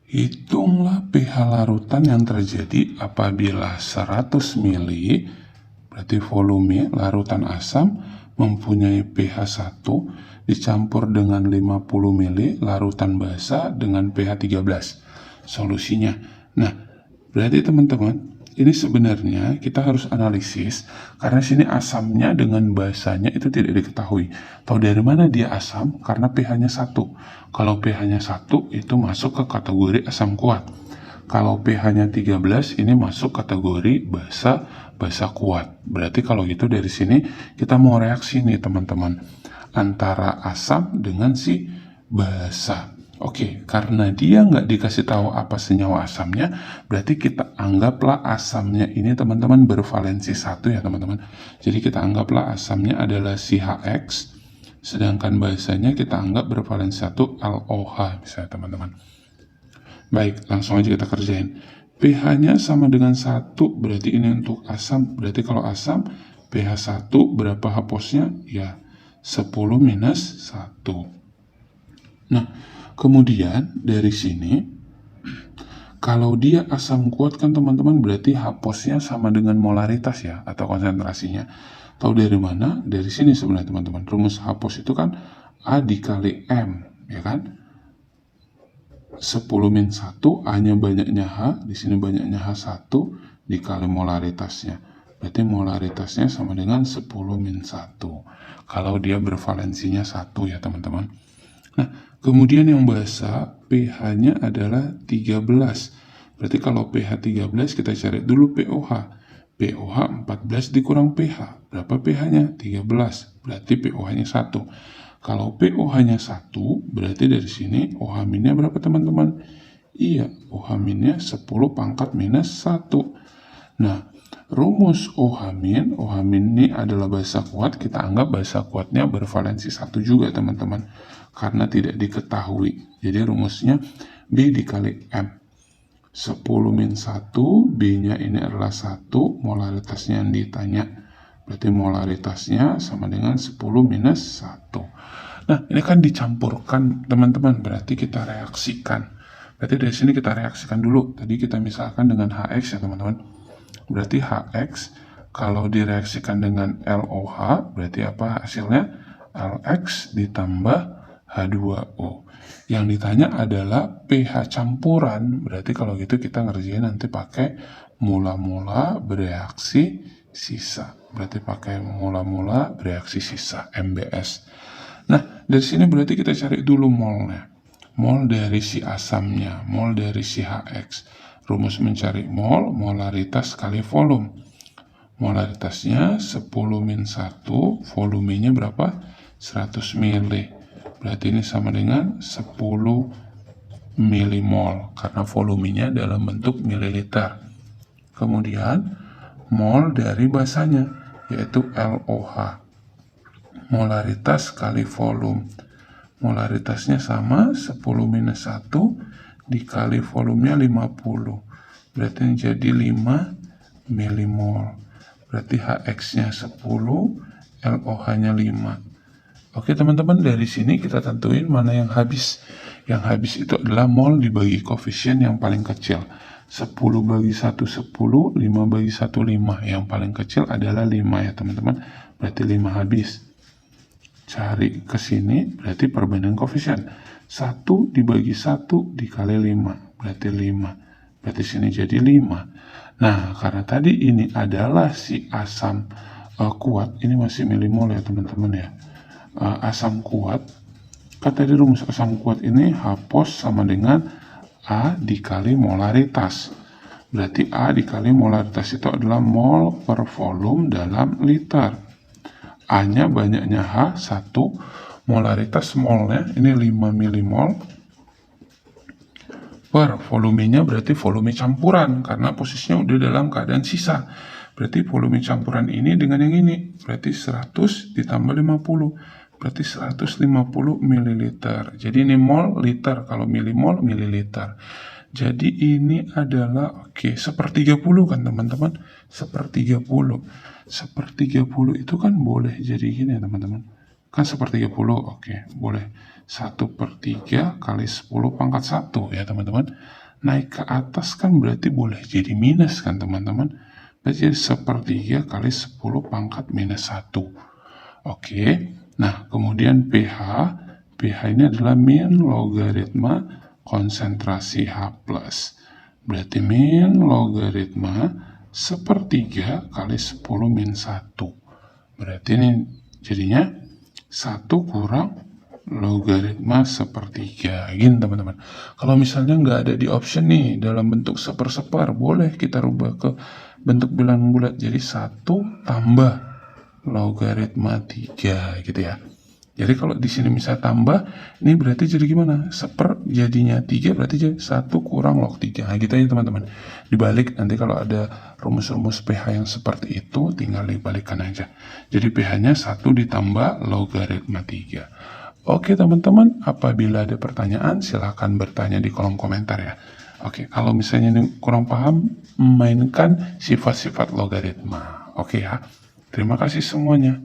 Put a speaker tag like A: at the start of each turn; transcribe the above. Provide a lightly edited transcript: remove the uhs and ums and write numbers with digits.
A: Hitunglah pH larutan yang terjadi apabila 100 mili, berarti volume larutan asam mempunyai pH 1 dicampur dengan 50 mili larutan basa dengan pH 13. Solusinya. Nah, berarti teman-teman, ini sebenarnya kita harus analisis karena sini asamnya dengan basanya itu tidak diketahui. Tahu dari mana dia asam? Karena pH-nya 1. Kalau pH-nya 1 itu masuk ke kategori asam kuat. Kalau pH-nya 13 ini masuk kategori basa kuat. Berarti kalau gitu dari sini kita mau reaksi nih teman-teman antara asam dengan si basa. Oke, karena dia nggak dikasih tahu apa senyawa asamnya, berarti kita anggaplah asamnya ini teman-teman bervalensi 1 ya teman-teman. Jadi kita anggaplah asamnya adalah CHX, sedangkan basanya kita anggap bervalensi 1 LOH misalnya teman-teman. Baik, langsung aja kita kerjain. pH-nya sama dengan 1, berarti ini untuk asam. Berarti kalau asam, pH 1 berapa haposnya? Ya, 10 minus 1. Nah, kemudian dari sini, kalau dia asam kuat kan teman-teman berarti haposnya sama dengan molaritas ya, atau konsentrasinya. Tahu dari mana? Dari sini sebenarnya teman-teman. Rumus hapos itu kan A dikali M, ya kan? 10 min 1, A-nya banyaknya H, di sini banyaknya H1 dikali molaritasnya. Berarti molaritasnya sama dengan 10 min 1. Kalau dia bervalensinya 1 ya teman-teman. Nah, kemudian yang basa pH-nya adalah 13. Berarti kalau pH 13 kita cari dulu pOH. pOH 14 dikurang pH. Berapa pH-nya? 13. Berarti pOH-nya 1. Kalau pOH-nya 1, berarti dari sini OH-nya berapa teman-teman? Iya, OH-nya 10 pangkat minus 1. Nah, rumus OH-, ini adalah basa kuat, kita anggap basa kuatnya bervalensi 1 juga teman-teman. Karena tidak diketahui. Jadi rumusnya B dikali M. 10 min 1, B-nya ini adalah 1, molaritasnya yang ditanya. Berarti molaritasnya sama dengan 10 minus 1. Nah, ini kan dicampurkan, teman-teman. Berarti kita reaksikan. Berarti dari sini kita reaksikan dulu. Tadi kita misalkan dengan HX ya, teman-teman. Berarti HX, kalau direaksikan dengan LOH, berarti apa hasilnya? LX ditambah H2O. Yang ditanya adalah pH campuran. Berarti kalau gitu kita ngerjain nanti pakai mula-mula bereaksi sisa. Berarti pakai mula-mula bereaksi sisa, MBS. Nah, dari sini berarti kita cari dulu molnya. Mol dari si asamnya, mol dari si HX. Rumus mencari mol, molaritas kali volume. Molaritasnya 10 min 1, volumenya berapa? 100 mili. Berarti ini sama dengan 10 milimol, karena volumenya dalam bentuk mililiter. Kemudian, mol dari basanya, yaitu LOH. Molaritas kali volume. Molaritasnya sama, 10 minus 1 dikali volumenya 50. Berarti ini jadi 5 milimol. Berarti HX-nya 10, LOH-nya 5. Oke teman-teman, dari sini kita tentuin mana yang habis. Yang habis itu adalah mol dibagi koefisien yang paling kecil. 10 bagi 1, 10, 5 bagi 1, 5. Yang paling kecil adalah 5 ya teman-teman. Berarti 5 habis. Cari ke sini, berarti perbandingan koefisien. 1 dibagi 1 dikali 5, berarti 5. Berarti sini jadi 5. Nah, karena tadi ini adalah si asam kuat, ini masih milimol ya teman-teman ya. Asam kuat, kan tadi rumus asam kuat ini hapos sama dengan A dikali molaritas. Berarti A dikali molaritas itu adalah mol per volume dalam liter. A-nya banyaknya H, 1, molaritas molnya ini 5 milimol per volumenya, berarti volume campuran karena posisinya udah dalam keadaan sisa. Berarti volume campuran ini dengan yang ini, berarti 100 ditambah 50, berarti 150 ml. Jadi ini mol liter, kalau milimol mililiter. Jadi ini adalah seper-30 kan teman-teman, seper-30. Seper-30 itu kan boleh jadi gini ya teman-teman. kan sepertiga puluh. Oke, boleh 1/3 kali 10 pangkat 1 ya teman-teman. Naik ke atas kan berarti boleh jadi minus kan teman-teman. Berarti jadi 1/3 kali 10 pangkat minus 1. Oke, nah kemudian pH. pH ini adalah min logaritma konsentrasi H+. Berarti min logaritma 1/3 kali 10 min 1. Berarti ini jadinya 1 kurang logaritma 1/3. Gini teman-teman. Kalau misalnya nggak ada di option nih dalam bentuk 1/1, boleh kita rubah ke bentuk bilangan bulat. Jadi 1 tambah logaritma 3 gitu ya. Jadi kalau di sini misalnya tambah, ini berarti jadi gimana? 1 jadinya 3 berarti jadi 1 kurang log 3. Nah, gitu ya teman-teman. Dibalik nanti kalau ada rumus-rumus pH yang seperti itu, tinggal dibalikkan aja. Jadi pH-nya 1 ditambah logaritma 3. Oke teman-teman, apabila ada pertanyaan silahkan bertanya di kolom komentar ya. Oke, kalau misalnya ini kurang paham, mainkan sifat-sifat logaritma. Oke ya, terima kasih semuanya.